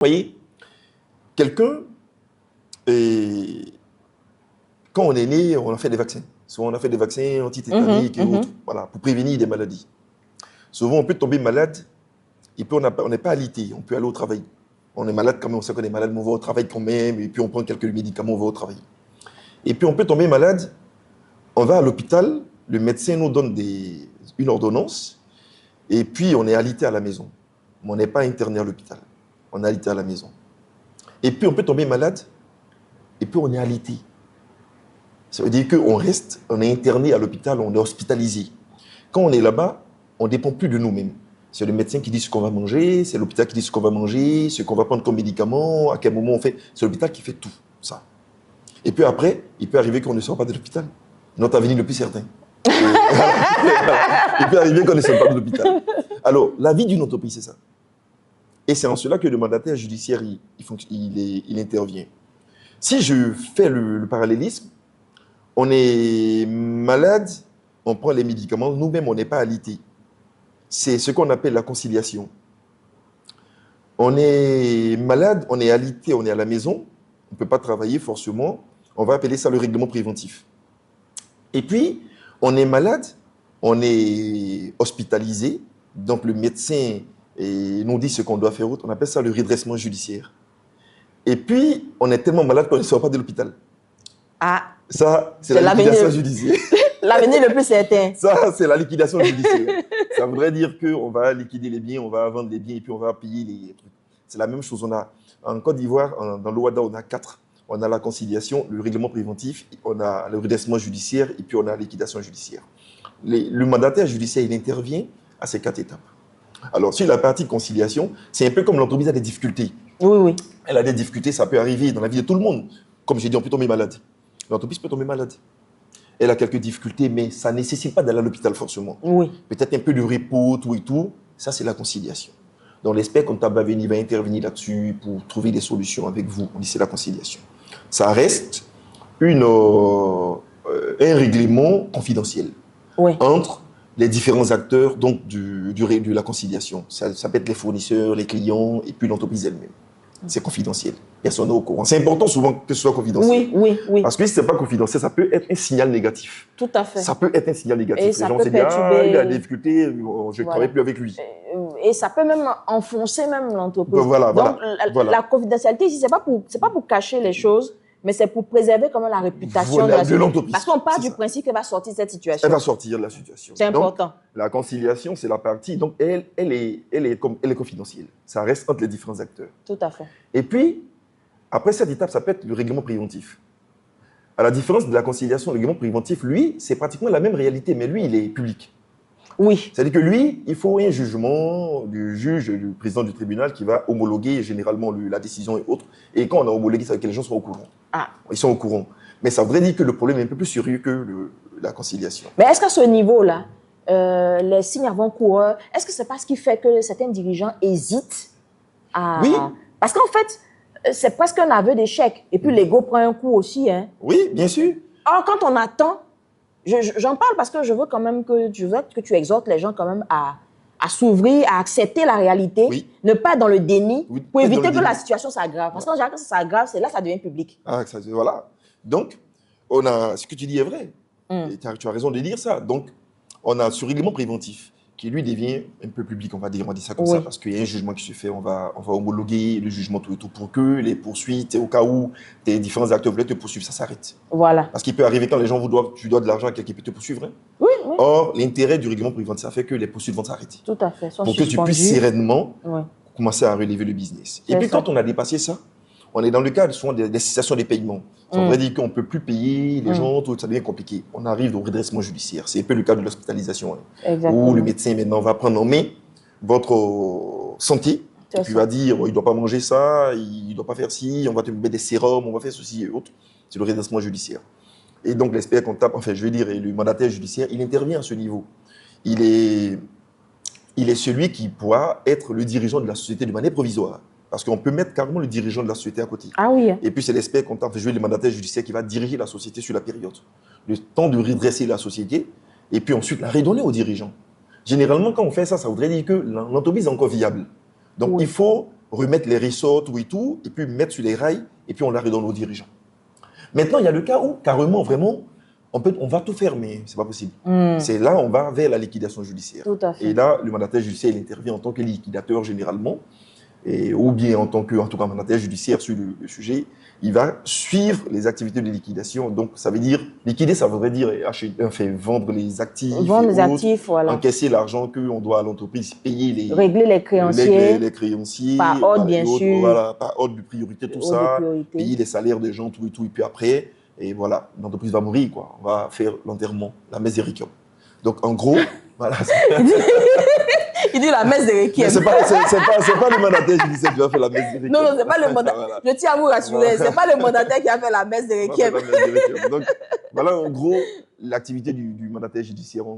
voyez, quelqu'un, quand on est né, on a fait des vaccins. Souvent, on a fait des vaccins anti-tétaniques et autres, voilà, pour prévenir des maladies. Souvent, on peut tomber malade et puis on n'est pas alité, on peut aller au travail. On est malade quand même, on sait qu'on est malade, mais on va au travail quand même, et puis on prend quelques médicaments, on va au travail. Et puis on peut tomber malade, on va à l'hôpital, le médecin nous donne une ordonnance, et puis on est alité à la maison. Mais on n'est pas interné à l'hôpital, on est alité à la maison. Et puis on peut tomber malade, et puis on est alité. Ça veut dire qu'on reste, on est interné à l'hôpital, on est hospitalisé. Quand on est là-bas, on ne dépend plus de nous-mêmes. C'est le médecin qui dit ce qu'on va manger, c'est l'hôpital qui dit ce qu'on va manger, ce qu'on va prendre comme médicament, à quel moment on fait. C'est l'hôpital qui fait tout ça. Et puis après, il peut arriver qu'on ne sort pas de l'hôpital. Notre avenir le plus certain. Il peut arriver qu'on ne sort pas de l'hôpital. Alors, la vie d'une entreprise, c'est ça. Et c'est en cela que le mandataire judiciaire, il intervient. Si je fais le parallélisme, on est malade, on prend les médicaments, nous-mêmes, on n'est pas alité. C'est ce qu'on appelle la conciliation. On est malade, on est alité, on est à la maison, on ne peut pas travailler forcément, on va appeler ça le règlement préventif. Et puis, on est malade, on est hospitalisé, donc le médecin nous dit ce qu'on doit faire, on appelle ça le redressement judiciaire. Et puis, on est tellement malade qu'on ne sort pas de l'hôpital. Ah, ça, c'est la liquidation judiciaire. L'avenir le plus certain. Ça, c'est la liquidation judiciaire. Ça voudrait dire qu'on va liquider les biens, on va vendre les biens et puis on va payer les trucs. C'est la même chose. On a, en Côte d'Ivoire, dans l'OADA, on a 4. On a la conciliation, le règlement préventif, on a le redressement judiciaire et puis on a la liquidation judiciaire. Le mandataire judiciaire, il intervient à ces 4 étapes. Alors, sur la partie conciliation, c'est un peu comme l'entreprise a des difficultés. Oui, oui. Elle a des difficultés, ça peut arriver dans la vie de tout le monde. Comme j'ai dit, on peut tomber malade. L'entreprise peut tomber malade. Elle a quelques difficultés, mais ça ne nécessite pas d'aller à l'hôpital forcément. Oui. Peut-être un peu de repos, tout et tout. Ça, c'est la conciliation. Donc, l'expert comptable va intervenir là-dessus pour trouver des solutions avec vous. On dit c'est la conciliation. Ça reste un règlement confidentiel entre les différents acteurs donc, de la conciliation. Ça peut être les fournisseurs, les clients et puis l'entreprise elle-même. C'est confidentiel. Personne n'est au courant. C'est important souvent que ce soit confidentiel. Oui. Parce que si ce n'est pas confidentiel, ça peut être un signal négatif. Tout à fait. Ça peut être un signal négatif. Et ça les gens peut se disent, il a des difficultés, je ne travaille plus avec lui. Et ça peut même enfoncer même l'entreprise. Donc, la confidentialité ici, ce n'est pas pour cacher les choses, mais c'est pour préserver quand même la réputation de l'entreprise. Parce qu'on part du principe qu'elle va sortir de cette situation. Elle va sortir de la situation. C'est important. Donc, la conciliation, c'est la partie, donc elle est confidentielle. Ça reste entre les différents acteurs. Tout à fait. Et puis, après cette étape, ça peut être le règlement préventif. À la différence de la conciliation, le règlement préventif, lui, c'est pratiquement la même réalité, mais lui, il est public. Oui. C'est-à-dire que lui, il faut un jugement du juge, du président du tribunal qui va homologuer généralement la décision et autres. Et quand on a homologué, ça veut dire que les gens sont au courant. Ah. Ils sont au courant. Mais ça voudrait dire que le problème est un peu plus sérieux que la conciliation. Mais est-ce qu'à ce niveau-là, les signes avant-coureurs, est-ce que c'est pas ce qui fait que certains dirigeants hésitent à... Oui. Parce qu'en fait, c'est presque un aveu d'échec. Et puis l'ego prend un coup aussi. Hein. Oui, bien sûr. Alors quand on attend, j'en parle parce que je veux quand même que tu exhortes les gens quand même à s'ouvrir, à accepter la réalité, ne pas dans le déni, pour éviter que la situation s'aggrave. Parce que quand ça s'aggrave, c'est là que ça devient public. Ah, voilà. Donc, ce que tu dis est vrai. Et tu as raison de dire ça. Donc, on a ce règlement préventif qui, lui, devient un peu public, on va dire ça comme ça, parce qu'il y a un jugement qui se fait, on va homologuer le jugement tout et tout pour que les poursuites, au cas où tes différents acteurs veulent te poursuivre, ça s'arrête. Voilà. Parce qu'il peut arriver quand les gens tu dois de l'argent à quelqu'un qui peut te poursuivre. Hein. Oui. Or, l'intérêt du règlement préventif, ça fait que les poursuites vont s'arrêter. Tout à fait. Pour que tu puisses sereinement commencer à relever le business. Et puis, quand on a dépassé ça, on est dans le cadre souvent des cessations des paiements. Ça veut dire qu'on ne peut plus payer les gens, tout ça devient compliqué. On arrive au redressement judiciaire. C'est un peu le cas de l'hospitalisation. Hein, où le médecin maintenant va prendre en main votre santé. Et puis va dire, il ne doit pas manger ça, il ne doit pas faire ci, on va te mettre des sérums, on va faire ceci et autres. C'est le redressement judiciaire. Et donc l'expert comptable, enfin je veux dire, le mandataire judiciaire, il intervient à ce niveau. Il est celui qui pourra être le dirigeant de la société de manière provisoire. Parce qu'on peut mettre carrément le dirigeant de la société à côté. Ah oui. Et puis c'est l'expert comptable, le mandataire judiciaire qui va diriger la société sur la période. Le temps de redresser la société et puis ensuite la redonner au dirigeant. Généralement, quand on fait ça, ça voudrait dire que l'entreprise est encore viable. Donc il faut remettre les ressorts, tout et tout, et puis mettre sur les rails, et puis on la redonne aux dirigeants. Maintenant, il y a le cas où, carrément, vraiment, on va tout faire, mais ce n'est pas possible. C'est là, on va vers la liquidation judiciaire. Tout à fait. Et là, le mandataire judiciaire, il intervient en tant que liquidateur généralement, ou bien en tant que, en tout cas, mandataire judiciaire sur le sujet. Il va suivre les activités de liquidation. Donc, ça veut dire, liquider, ça voudrait dire vendre les actifs, voilà. Encaisser l'argent qu'on doit à l'entreprise, payer régler les créanciers, les créanciers, par ordre, bien sûr. Voilà, par ordre de priorité, tout ça, payer les salaires des gens, tout et tout, et puis après, et voilà, l'entreprise va mourir, quoi. On va faire l'enterrement, la messe des requiem. Donc, en gros, voilà. Il dit la messe des requiem. C'est pas le mandataire judiciaire qui va faire la messe des requiem. Non, c'est pas le mandataire. Voilà. Je tiens à vous rassurer, c'est pas le mandataire qui a fait la messe des requiem. Donc, voilà, en gros, l'activité du mandataire judiciaire.